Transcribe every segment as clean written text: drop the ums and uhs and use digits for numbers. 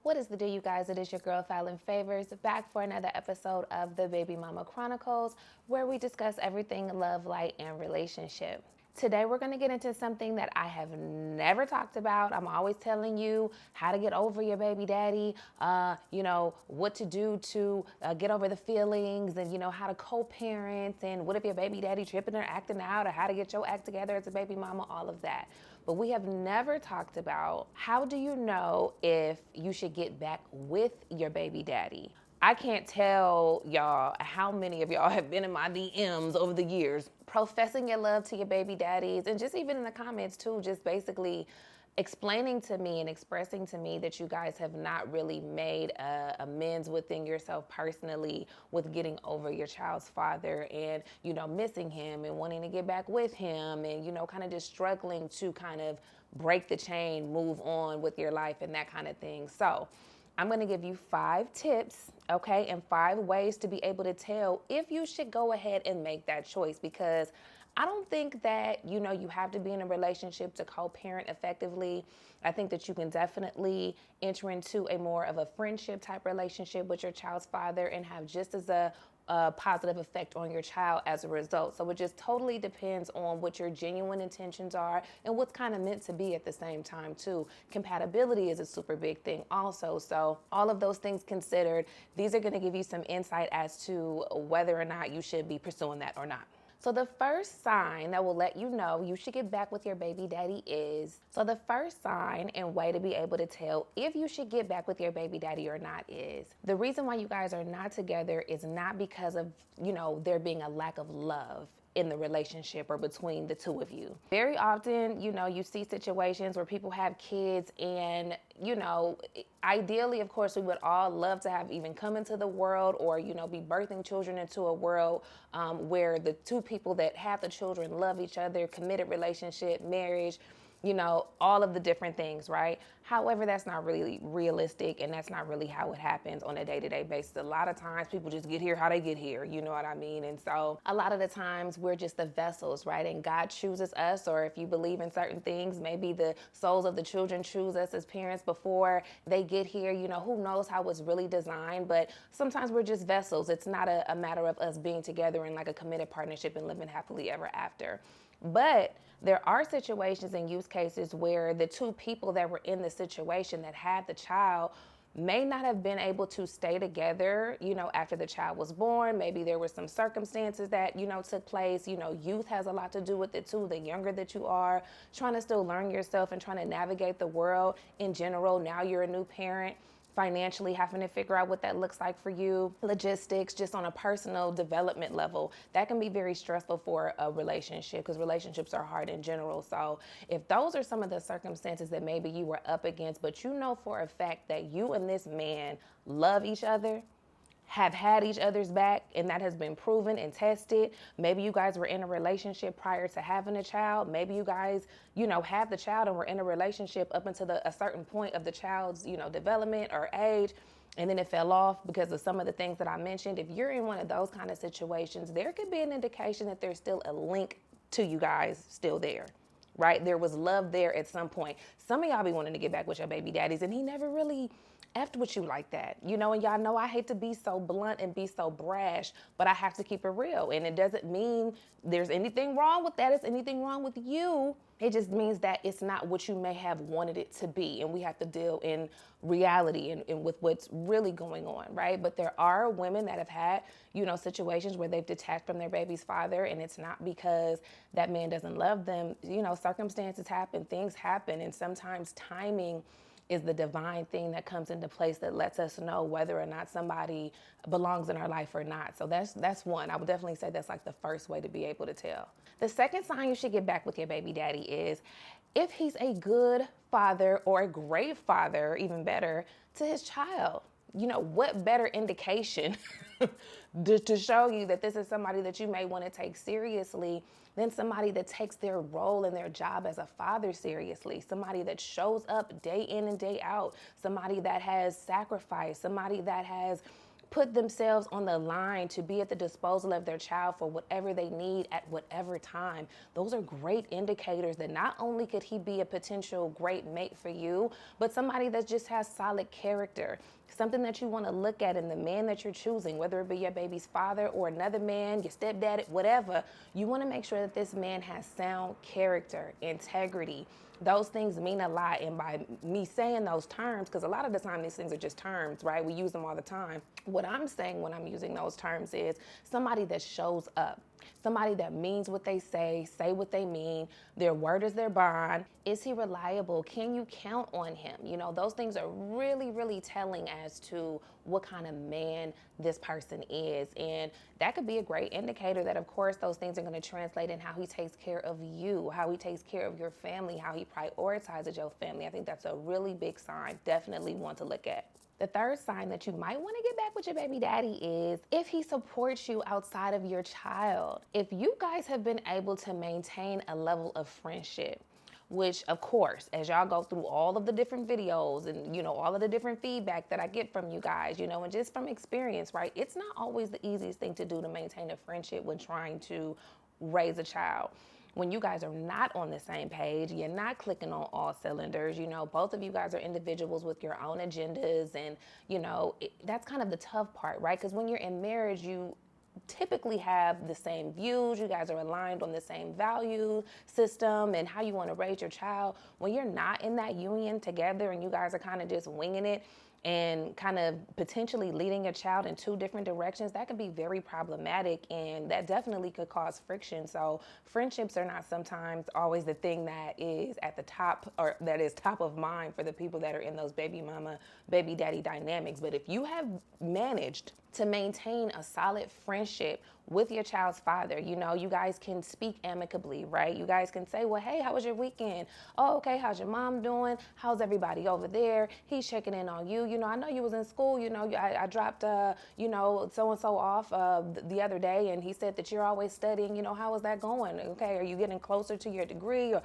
What is the deal, you guys? It is your girl, Fallon Favors, back for another episode of the Baby Mama Chronicles, where we discuss everything love, light, and relationship. Today, we're going to get into something that I have never talked about. I'm always telling you how to get over your baby daddy, what to do to get over the feelings, and, how to co-parent, and what if your baby daddy tripping or acting out, or how to get your act together as a baby mama, all of that. But we have never talked about how do you know if you should get back with your baby daddy. I can't tell y'all how many of y'all have been in my DMs over the years professing your love to your baby daddies, and just even in the comments too, just basically explaining to me and expressing to me that you guys have not really made amends within yourself personally with getting over your child's father and, missing him and wanting to get back with him and, kind of just struggling to kind of break the chain, move on with your life and that kind of thing. So I'm going to give you 5 tips, okay, and 5 ways to be able to tell if you should go ahead and make that choice, because I don't think that, you have to be in a relationship to co-parent effectively. I think that you can definitely enter into a more of a friendship type relationship with your child's father and have just as a positive effect on your child as a result. So it just totally depends on what your genuine intentions are and what's kind of meant to be at the same time too. Compatibility is a super big thing also. So all of those things considered, these are going to give you some insight as to whether or not you should be pursuing that or not. So the first sign that will let you know you should get back with your baby daddy is, so the first sign and way to be able to tell if you should get back with your baby daddy or not is, the reason why you guys are not together is not because of, there being a lack of love in the relationship or between the two of you. Very often, you see situations where people have kids and, ideally, of course, we would all love to have even come into the world or, be birthing children into a world where the two people that have the children love each other, committed relationship, marriage, all of the different things, right? However, that's not really realistic, and that's not really how it happens on a day-to-day basis. A lot of times people just get here how they get here, you know what I mean? And so a lot of the times we're just the vessels, right? And God chooses us, or if you believe in certain things, maybe the souls of the children choose us as parents before they get here. Who knows how it's really designed, but sometimes we're just vessels. It's not a matter of us being together in like a committed partnership and living happily ever after. But there are situations and use cases where the two people that were in the situation that had the child may not have been able to stay together, after the child was born. Maybe there were some circumstances that, took place. Youth has a lot to do with it too. The younger that you are, trying to still learn yourself and trying to navigate the world in general. Now you're a new parent, financially having to figure out what that looks like for you, logistics, just on a personal development level. That can be very stressful for a relationship because relationships are hard in general. So if those are some of the circumstances that maybe you were up against, but you know for a fact that you and this man love each other, have had each other's back, and that has been proven and tested. Maybe you guys were in a relationship prior to having a child. Maybe you guys, had the child and were in a relationship up until a certain point of the child's, development or age, and then it fell off because of some of the things that I mentioned. If you're in one of those kind of situations, there could be an indication that there's still a link to you guys still there. Right? There was love there at some point. Some of y'all be wanting to get back with your baby daddies, and he never really effed with you like that, and y'all know I hate to be so blunt and be so brash, but I have to keep it real. And it doesn't mean there's anything wrong with that. It's anything wrong with you. It just means that it's not what you may have wanted it to be. And we have to deal in reality and with what's really going on, right? But there are women that have had, situations where they've detached from their baby's father, and it's not because that man doesn't love them. Circumstances happen, things happen, and sometimes timing is the divine thing that comes into place that lets us know whether or not somebody belongs in our life or not. So that's one. I would definitely say that's like the first way to be able to tell. The second sign you should get back with your baby daddy is if he's a good father or a great father, even better, to his child. What better indication to show you that this is somebody that you may want to take seriously than somebody that takes their role and their job as a father seriously, somebody that shows up day in and day out, somebody that has sacrificed, somebody that has put themselves on the line to be at the disposal of their child for whatever they need at whatever time. Those are great indicators that not only could he be a potential great mate for you, but somebody that just has solid character. Something that you want to look at in the man that you're choosing, whether it be your baby's father or another man, your stepdad, whatever. You want to make sure that this man has sound character, integrity. Those things mean a lot. And by me saying those terms, because a lot of the time these things are just terms, right? We use them all the time. What I'm saying when I'm using those terms is somebody that shows up. Somebody that means what they say what they mean. Their word is their bond. Is he reliable? Can you count on him? You know, those things are really, really telling as to what kind of man this person is. And that could be a great indicator that, of course, those things are going to translate in how he takes care of you, how he takes care of your family, how he prioritizes your family. I think that's a really big sign. Definitely want to look at. The third sign that you might want to get back with your baby daddy is if he supports you outside of your child. If you guys have been able to maintain a level of friendship, which of course, as y'all go through all of the different videos and, you know, all of the different feedback that I get from you guys, you know, and just from experience, right? It's not always the easiest thing to do to maintain a friendship when trying to raise a child. When you guys are not on the same page, you're not clicking on all cylinders, you know, both of you guys are individuals with your own agendas, and, you know, that's kind of the tough part, right? Because when you're in marriage, you typically have the same views, you guys are aligned on the same value system and how you want to raise your child. When you're not in that union together and you guys are kind of just winging it and kind of potentially leading your child in two different directions, that can be very problematic, and that definitely could cause friction. So friendships are not sometimes always the thing that is at the top, or that is top of mind for the people that are in those baby mama, baby daddy dynamics. But if you have managed to maintain a solid friendship with your child's father, you know, you guys can speak amicably, right? You guys can say, well, hey, how was your weekend? Oh, okay, how's your mom doing? How's everybody over there? He's checking in on you. You know, I know you was in school, you know, I dropped, you know, so-and-so off the other day, and he said that you're always studying. You know, how is that going? Okay, are you getting closer to your degree? Or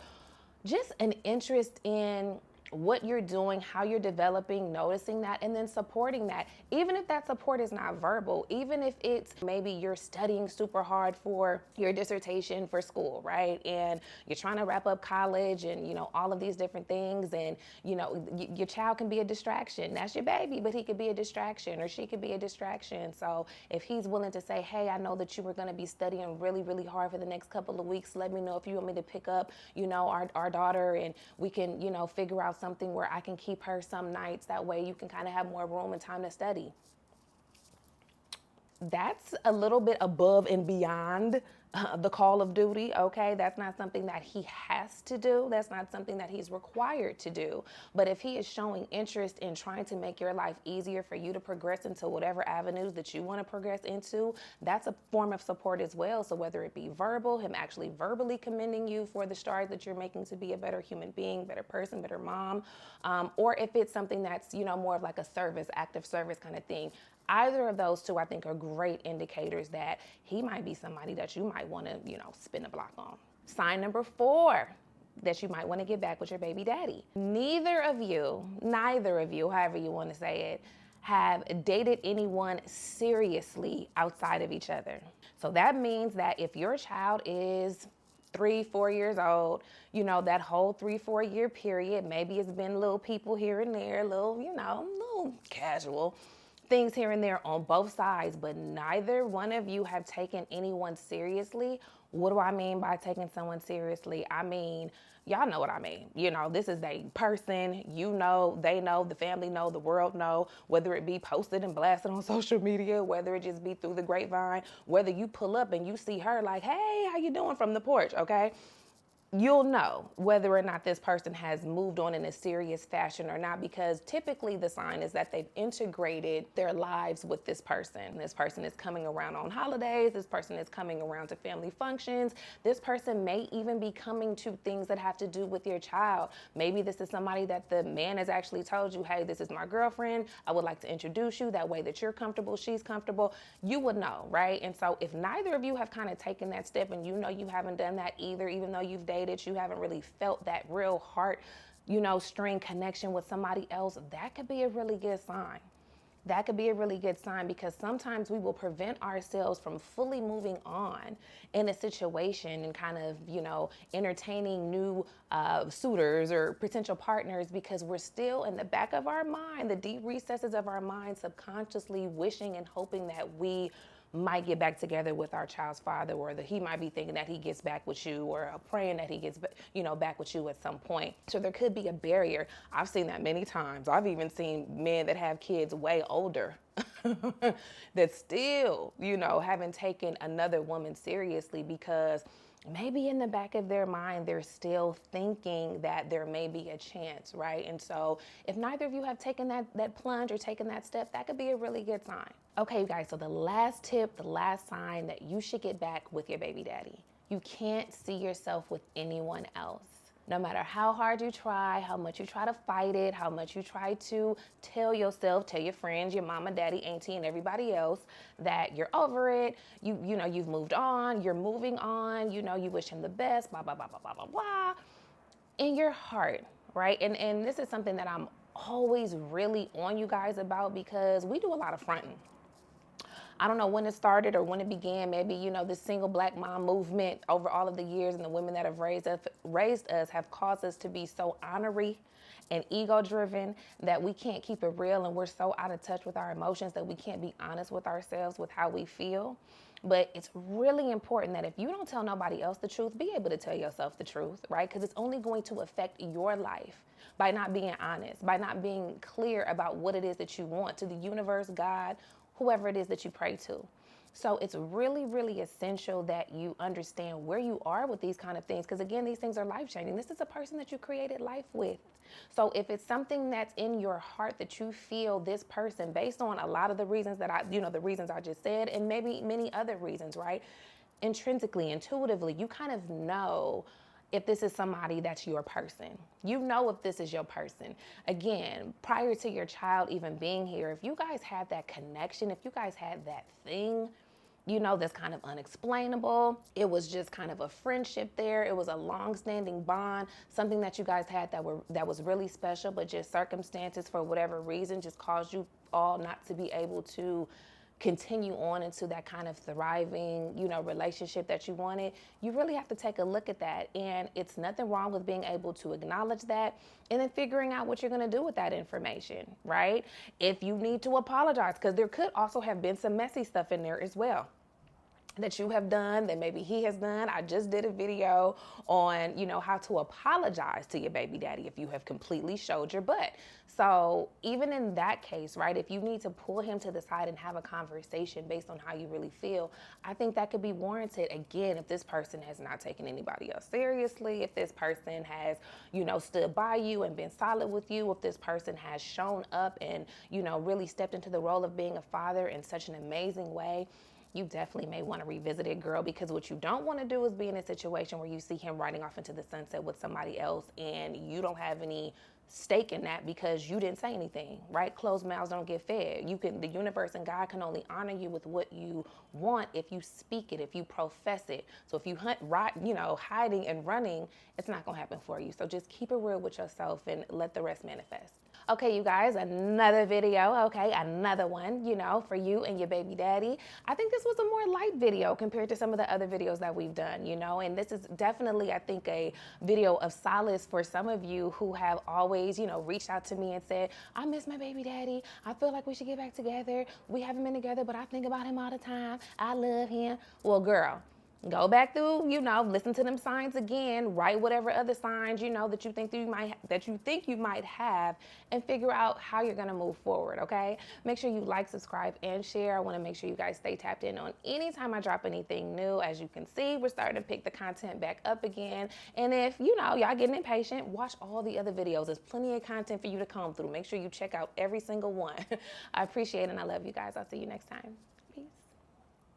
just an interest in what you're doing, how you're developing, noticing that, and then supporting that. Even if that support is not verbal, even if it's maybe you're studying super hard for your dissertation for school, right? And you're trying to wrap up college and, you know, all of these different things. And, you know, your child can be a distraction. That's your baby, but he could be a distraction, or she could be a distraction. So if he's willing to say, hey, I know that you were going to be studying really, really hard for the next couple of weeks. Let me know if you want me to pick up, you know, our daughter, and we can, you know, figure out something where I can keep her some nights. That way you can kind of have more room and time to study. That's a little bit above and beyond the call of duty, okay? That's not something that he has to do. That's not something that he's required to do. But if he is showing interest in trying to make your life easier for you to progress into whatever avenues that you want to progress into, that's a form of support as well. So whether it be verbal, him actually verbally commending you for the strides that you're making to be a better human being, better person, better mom, or if it's something that's, you know, more of like a service, active service kind of thing. Either of those two, I think, are great indicators that he might be somebody that you might want to, you know, spin the block on. Sign number 4 that you might want to get back with your baby daddy. Neither of you, however you want to say it, have dated anyone seriously outside of each other. So that means that if your child is 3-4 years old, you know, that whole 3-4 year period, maybe it's been little people here and there, little, you know, little casual things here and there on both sides, but neither one of you have taken anyone seriously. What do I mean by taking someone seriously? I mean, y'all know what I mean. You know, this is a person, you know, they know, the family know, the world know, whether it be posted and blasted on social media, whether it just be through the grapevine, whether you pull up and you see her like, hey, how you doing from the porch, okay? You'll know whether or not this person has moved on in a serious fashion or not, because typically the sign is that they've integrated their lives with this person. This person is coming around on holidays. This person is coming around to family functions. This person may even be coming to things that have to do with your child. Maybe this is somebody that the man has actually told you, hey, this is my girlfriend. I would like to introduce you. That way that you're comfortable, she's comfortable. You would know, right? And so if neither of you have kind of taken that step, and you know you haven't done that either, even though you've dated, you haven't really felt that real heart, you know, string connection with somebody else, that could be a really good sign. that could be a really good sign, because sometimes we will prevent ourselves from fully moving on in a situation and kind of, entertaining new suitors or potential partners, because we're still in the back of our mind, the deep recesses of our mind, subconsciously wishing and hoping that we might get back together with our child's father, or that he might be thinking that he gets back with you, or praying that he gets, back with you at some point. So there could be a barrier. I've seen that many times. I've even seen men that have kids way older that still, haven't taken another woman seriously, because maybe in the back of their mind, they're still thinking that there may be a chance, right? And so if neither of you have taken that plunge or taken that step, that could be a really good sign. Okay, you guys, so the last tip, the last sign that you should get back with your baby daddy: you can't see yourself with anyone else. No matter how hard you try, how much you try to fight it, how much you try to tell yourself, tell your friends, your mama, daddy, auntie, and everybody else that you're over it, you've moved on, you're moving on, you wish him the best, blah, blah, blah, blah, blah, blah, blah. In your heart, right? And this is something that I'm always really on you guys about, because we do a lot of fronting. I don't know when it started or when it began. Maybe, the single black mom movement over all of the years, and the women that have raised us have caused us to be so ornery and ego driven that we can't keep it real, and we're so out of touch with our emotions that we can't be honest with ourselves with how we feel. But it's really important that if you don't tell nobody else the truth, be able to tell yourself the truth, right? Because it's only going to affect your life by not being honest, by not being clear about what it is that you want to the universe, God, whoever it is that you pray to. So it's really, really essential that you understand where you are with these kind of things, because again, these things are life-changing. This is a person that you created life with. So if it's something that's in your heart that you feel this person, based on a lot of the reasons that the reasons I just said, and maybe many other reasons, right? Intrinsically, intuitively, you kind of know if this is somebody that's your person. You know if this is your person. Again, prior to your child even being here, if you guys had that connection, if you guys had that thing, that's kind of unexplainable. It was just kind of a friendship there. It was a long-standing bond, something that you guys had that was really special, but just circumstances for whatever reason just caused you all not to be able to continue on into that kind of thriving, relationship that you wanted. You really have to take a look at that. And it's nothing wrong with being able to acknowledge that and then figuring out what you're going to do with that information, right? If you need to apologize, because there could also have been some messy stuff in there as well that you have done, that maybe he has done. I just did a video on, how to apologize to your baby daddy if you have completely showed your butt. So even in that case, right, if you need to pull him to the side and have a conversation based on how you really feel, I think that could be warranted. Again, if this person has not taken anybody else seriously, if this person has, stood by you and been solid with you, if this person has shown up and, really stepped into the role of being a father in such an amazing way, you definitely may want to revisit it, girl, because what you don't want to do is be in a situation where you see him riding off into the sunset with somebody else and you don't have any stake in that because you didn't say anything, right? Closed mouths don't get fed. The universe and God can only honor you with what you want if you speak it, if you profess it. So if you hiding and running, it's not going to happen for you. So just keep it real with yourself and let the rest manifest. Okay, you guys, another video, another one, for you and your baby daddy. I think this was a more light video compared to some of the other videos that we've done, and this is definitely, I think, a video of solace for some of you who have always, reached out to me and said, I miss my baby daddy. I feel like we should get back together. We haven't been together, but I think about him all the time. I love him. Well, girl, go back through, listen to them signs again, write whatever other signs, that you think you might have, and figure out how you're going to move forward, okay? Make sure you like, subscribe, and share. I want to make sure you guys stay tapped in on anytime I drop anything new. As you can see, we're starting to pick the content back up again. And if, y'all getting impatient, watch all the other videos. There's plenty of content for you to comb through. Make sure you check out every single one. I appreciate it, and I love you guys. I'll see you next time.